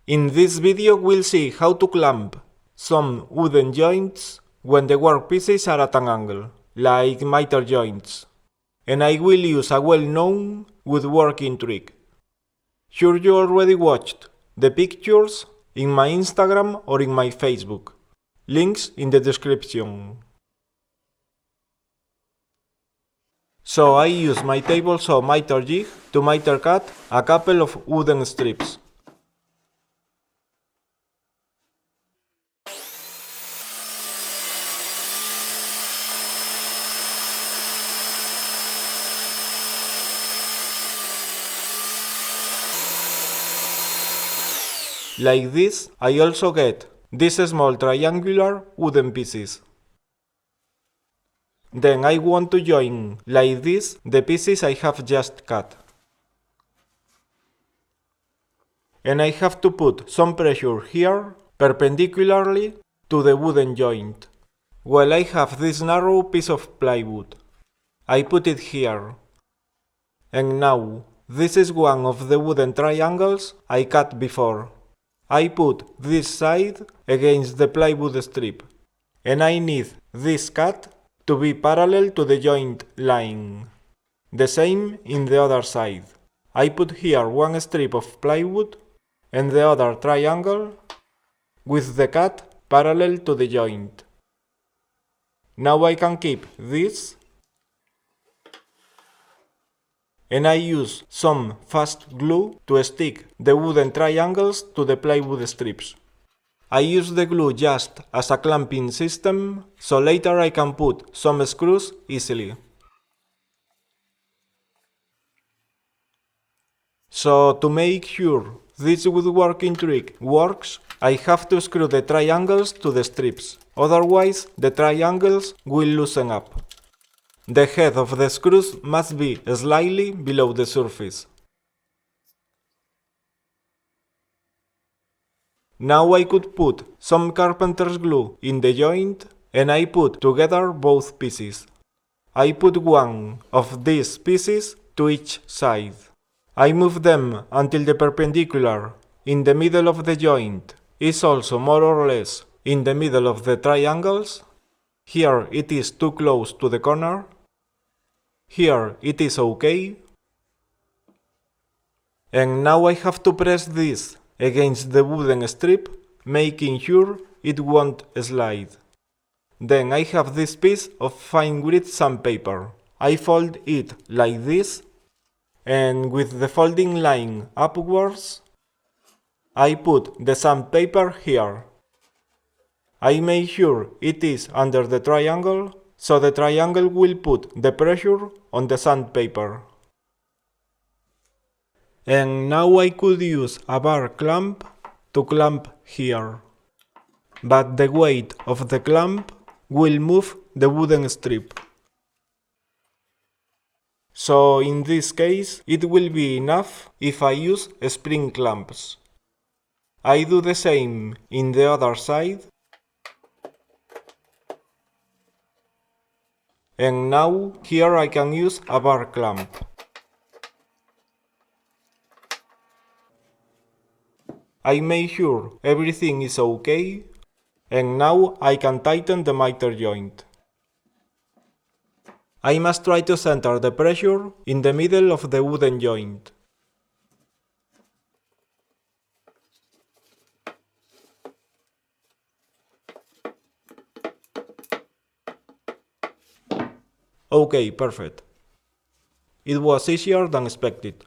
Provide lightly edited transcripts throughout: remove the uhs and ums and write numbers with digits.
In this video we'll see how to clamp some wooden joints when the workpieces are at an angle, like miter joints. And I will use a well-known woodworking trick. Sure you already watched the pictures in my Instagram or in my Facebook. Links in the description. So I use my table saw miter jig to miter cut a couple of wooden strips. Like this, I also get these small triangular wooden pieces. Then I want to join, like this, the pieces I have just cut. And I have to put some pressure here, perpendicularly to the wooden joint. Well, I have this narrow piece of plywood. I put it here. And now, this is one of the wooden triangles I cut before. I put this side against the plywood strip, and I need this cut to be parallel to the joint line. The same in the other side. I put here one strip of plywood and the other triangle with the cut parallel to the joint. Now I can keep this, and I use some fast glue to stick the wooden triangles to the plywood strips. I use the glue just as a clamping system, so later I can put some screws easily. So to make sure this woodworking trick works, I have to screw the triangles to the strips, otherwise the triangles will loosen up. The head of the screws must be slightly below the surface. Now I could put some carpenter's glue in the joint, and I put together both pieces. I put one of these pieces to each side. I move them until the perpendicular in the middle of the joint is also more or less in the middle of the triangles. Here it is too close to the corner. Here it is okay. And now I have to press this against the wooden strip, making sure it won't slide. Then I have this piece of fine grit sandpaper. I fold it like this, and with the folding line upwards, I put the sandpaper here. I make sure it is under the triangle, so the triangle will put the pressure on the sandpaper. And now I could use a bar clamp to clamp here. But the weight of the clamp will move the wooden strip. So in this case, it will be enough if I use spring clamps. I do the same in the other side. And now here I can use a bar clamp. I make sure everything is okay, and now I can tighten the miter joint. I must try to center the pressure in the middle of the wooden joint. Okay, perfect. It was easier than expected.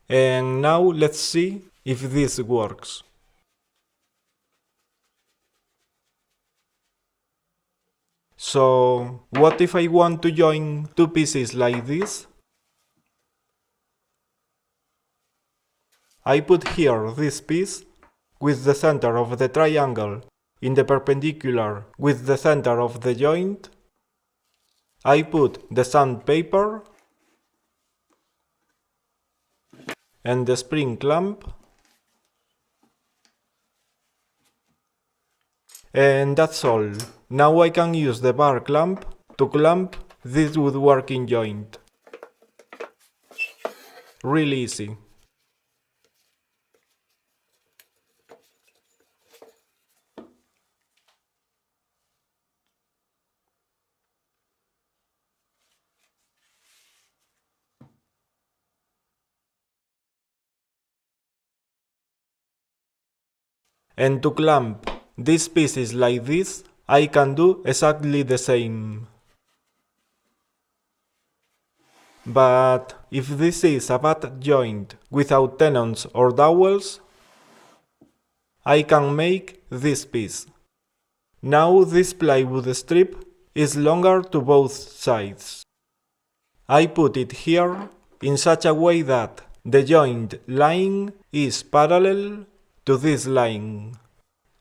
And now let's see if this works. So, what if I want to join two pieces like this? I put here this piece with the center of the triangle in the perpendicular with the center of the joint. I put the sandpaper and the spring clamp, and that's all. Now I can use the bar clamp to clamp this woodworking joint. Really easy. And to clamp these pieces like this, I can do exactly the same. But if this is a bad joint without tenons or dowels, I can make this piece. Now this plywood strip is longer to both sides. I put it here in such a way that the joint line is parallel to this line.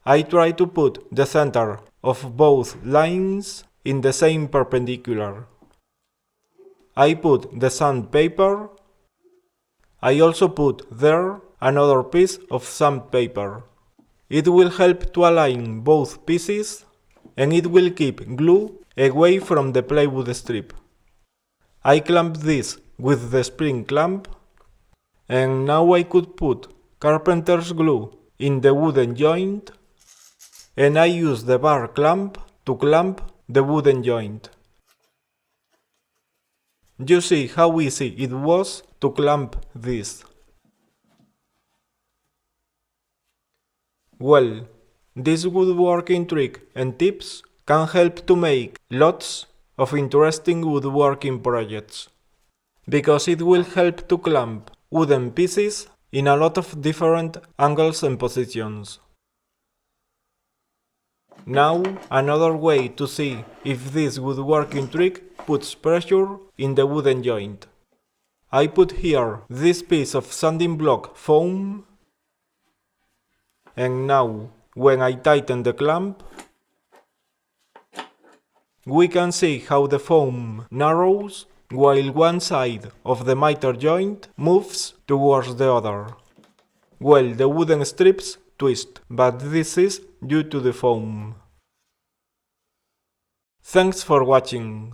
I try to put the center of both lines in the same perpendicular. I put the sandpaper. I also put there another piece of sandpaper. It will help to align both pieces and it will keep glue away from the plywood strip. I clamp this with the spring clamp and now I could put carpenter's glue in the wooden joint and I use the bar clamp to clamp the wooden joint. You see how easy it was to clamp this. Well, this woodworking trick and tips can help to make lots of interesting woodworking projects, because it will help to clamp wooden pieces in a lot of different angles and positions. Now, another way to see if this woodworking trick puts pressure in the wooden joint. I put here this piece of sanding block foam, and now, when I tighten the clamp, we can see how the foam narrows while one side of the miter joint moves towards the other. Well, the wooden strips twist, but this is due to the foam. Thanks for watching.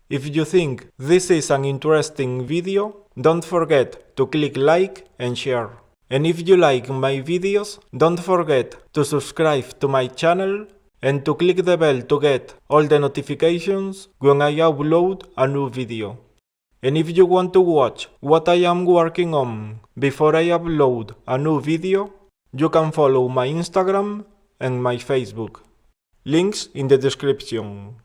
If you think this is an interesting video, don't forget to click like and share. And if you like my videos, don't forget to subscribe to my channel and to click the bell to get all the notifications when I upload a new video. And if you want to watch what I am working on before I upload a new video, you can follow my Instagram and my Facebook. Links in the description.